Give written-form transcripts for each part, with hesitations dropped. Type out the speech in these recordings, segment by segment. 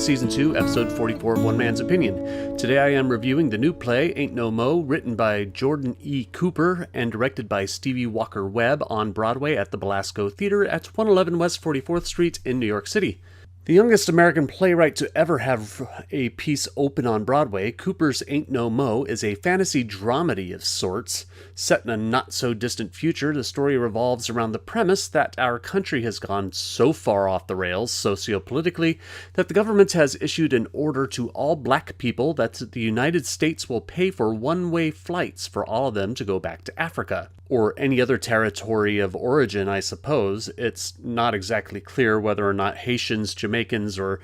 to Season 2, Episode 44 of One Man's Opinion. Today I am reviewing the new play, Ain't No Mo, written by Jordan E. Cooper and directed by Stevie Walker-Webb on Broadway at the Belasco Theater at 111 West 44th Street in New York City. The youngest American playwright to ever have a piece open on Broadway, Cooper's Ain't No Mo is a fantasy dramedy of sorts. Set in a not-so-distant future, the story revolves around the premise that our country has gone so far off the rails sociopolitically that the government has issued an order to all black people that the United States will pay for one-way flights for all of them to go back to Africa. Or any other territory of origin, I suppose. It's not exactly clear whether or not Haitians, Jamaicans, or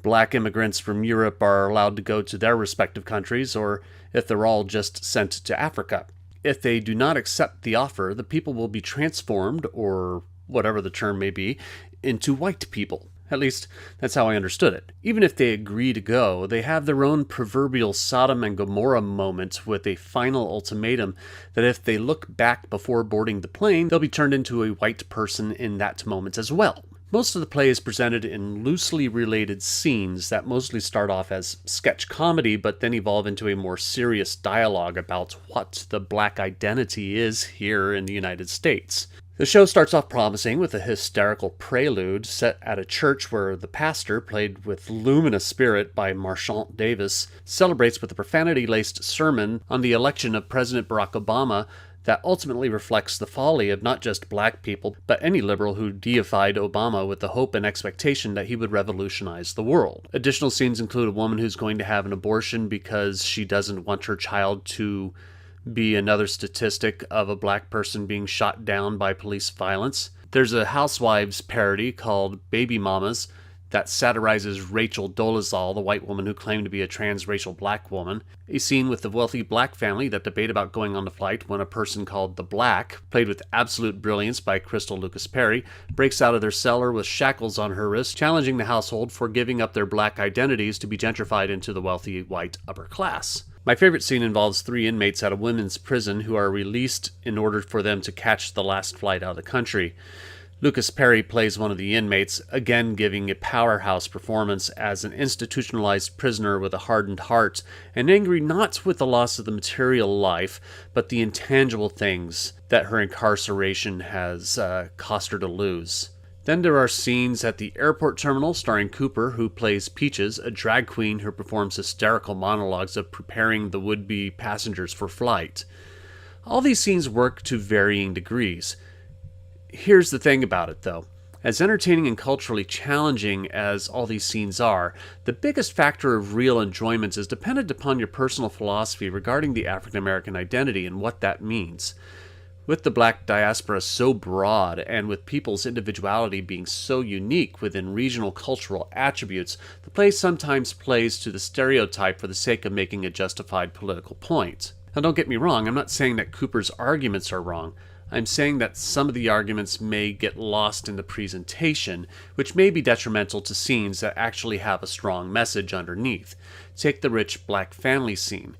black immigrants from Europe are allowed to go to their respective countries, or if they're all just sent to Africa. If they do not accept the offer, the people will be transformed, or whatever the term may be, into white people. At least, that's how I understood it. Even if they agree to go, they have their own proverbial Sodom and Gomorrah moment with a final ultimatum that if they look back before boarding the plane, they'll be turned into a white person in that moment as well. Most of the play is presented in loosely related scenes that mostly start off as sketch comedy, but then evolve into a more serious dialogue about what the black identity is here in the United States. The show starts off promising with a hysterical prelude set at a church where the pastor, played with luminous spirit by Marchant Davis, celebrates with a profanity-laced sermon on the election of President Barack Obama that ultimately reflects the folly of not just black people, but any liberal who deified Obama with the hope and expectation that he would revolutionize the world. Additional scenes include a woman who's going to have an abortion because she doesn't want her child to be another statistic of a black person being shot down by police violence. There's a Housewives parody called Baby Mamas that satirizes Rachel Dolezal, the white woman who claimed to be a transracial black woman. A scene with the wealthy black family that debate about going on the flight when a person called the Black, played with absolute brilliance by Crystal Lucas Perry, breaks out of their cellar with shackles on her wrists, challenging the household for giving up their black identities to be gentrified into the wealthy white upper class. My favorite scene involves 3 inmates at a women's prison who are released in order for them to catch the last flight out of the country. Lucas Perry plays one of the inmates, again giving a powerhouse performance as an institutionalized prisoner with a hardened heart, and angry not with the loss of the material life, but the intangible things that her incarceration has cost her to lose. Then there are scenes at the airport terminal starring Cooper, who plays Peaches, a drag queen who performs hysterical monologues of preparing the would-be passengers for flight. All these scenes work to varying degrees. Here's the thing about it, though. As entertaining and culturally challenging as all these scenes are, the biggest factor of real enjoyment is dependent upon your personal philosophy regarding the African American identity and what that means. With the black diaspora so broad, and with people's individuality being so unique within regional cultural attributes, the play sometimes plays to the stereotype for the sake of making a justified political point. Now don't get me wrong, I'm not saying that Cooper's arguments are wrong. I'm saying that some of the arguments may get lost in the presentation, which may be detrimental to scenes that actually have a strong message underneath. Take the rich black family scene.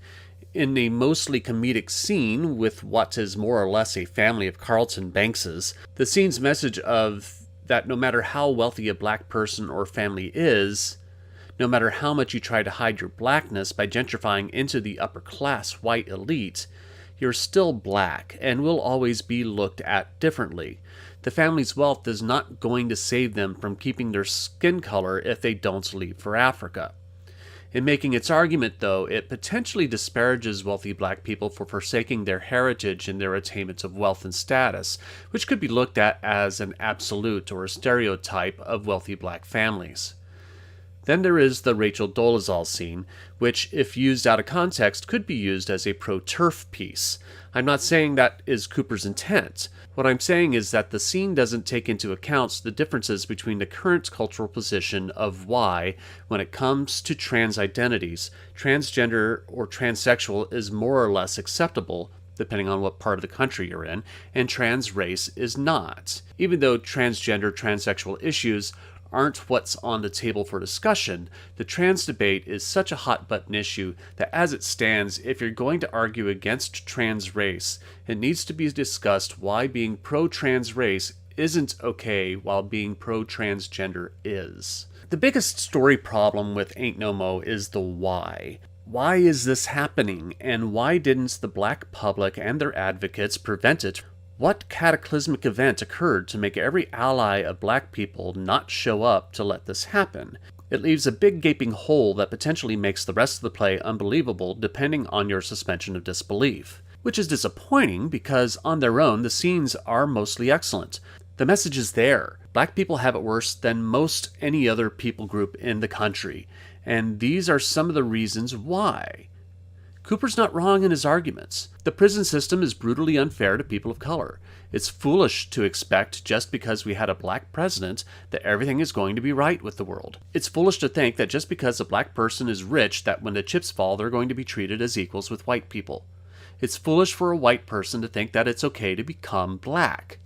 In a mostly comedic scene with what is more or less a family of Carlton Bankses, the scene's message of that no matter how wealthy a black person or family is, no matter how much you try to hide your blackness by gentrifying into the upper class white elite, you're still black and will always be looked at differently. The family's wealth is not going to save them from keeping their skin color if they don't leave for Africa. In making its argument, though, it potentially disparages wealthy black people for forsaking their heritage in their attainment of wealth and status, which could be looked at as an absolute or a stereotype of wealthy black families. Then there is the Rachel Dolezal scene, which, if used out of context, could be used as a pro-turf piece. I'm not saying that is Cooper's intent. What I'm saying is that the scene doesn't take into account the differences between the current cultural position of why, when it comes to trans identities, transgender or transsexual is more or less acceptable, depending on what part of the country you're in, and trans race is not. Even though transgender, transsexual issues aren't what's on the table for discussion, the trans debate is such a hot-button issue that as it stands, if you're going to argue against trans race, it needs to be discussed why being pro-trans race isn't okay while being pro-transgender is. The biggest story problem with Ain't No Mo is the why. Why is this happening, and why didn't the black public and their advocates prevent it? What cataclysmic event occurred to make every ally of black people not show up to let this happen? It leaves a big gaping hole that potentially makes the rest of the play unbelievable depending on your suspension of disbelief. Which is disappointing because on their own the scenes are mostly excellent. The message is there. Black people have it worse than most any other people group in the country, and these are some of the reasons why. Cooper's not wrong in his arguments. The prison system is brutally unfair to people of color. It's foolish to expect just because we had a black president that everything is going to be right with the world. It's foolish to think that just because a black person is rich that when the chips fall they're going to be treated as equals with white people. It's foolish for a white person to think that it's okay to become black.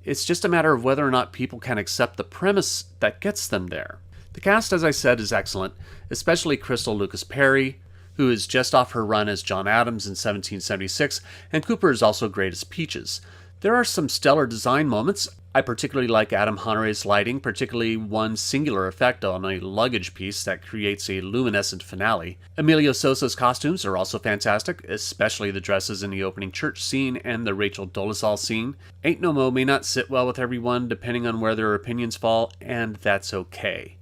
It's just a matter of whether or not people can accept the premise that gets them there. The cast, as I said, is excellent, especially Crystal Lucas Perry, who is just off her run as John Adams in 1776, and Cooper is also great as Peaches. There are some stellar design moments. I particularly like Adam Honore's lighting, particularly one singular effect on a luggage piece that creates a luminescent finale. Emilio Sosa's costumes are also fantastic, especially the dresses in the opening church scene and the Rachel Dolezal scene. Ain't No Mo may not sit well with everyone depending on where their opinions fall, and that's okay.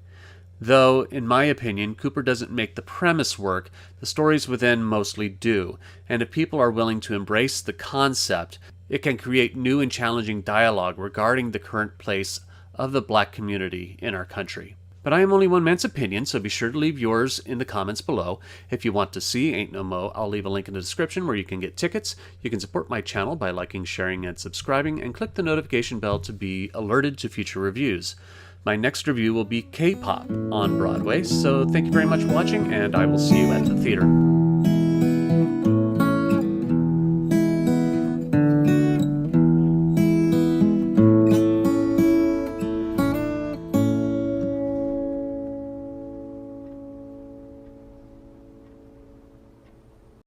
Though, in my opinion, Cooper doesn't make the premise work, the stories within mostly do, and if people are willing to embrace the concept, it can create new and challenging dialogue regarding the current place of the black community in our country. But I am only one man's opinion, so be sure to leave yours in the comments below. If you want to see Ain't No Mo, I'll leave a link in the description where you can get tickets. You can support my channel by liking, sharing, and subscribing, and click the notification bell to be alerted to future reviews. My next review will be K-pop on Broadway, so thank you very much for watching, and I will see you at the theater.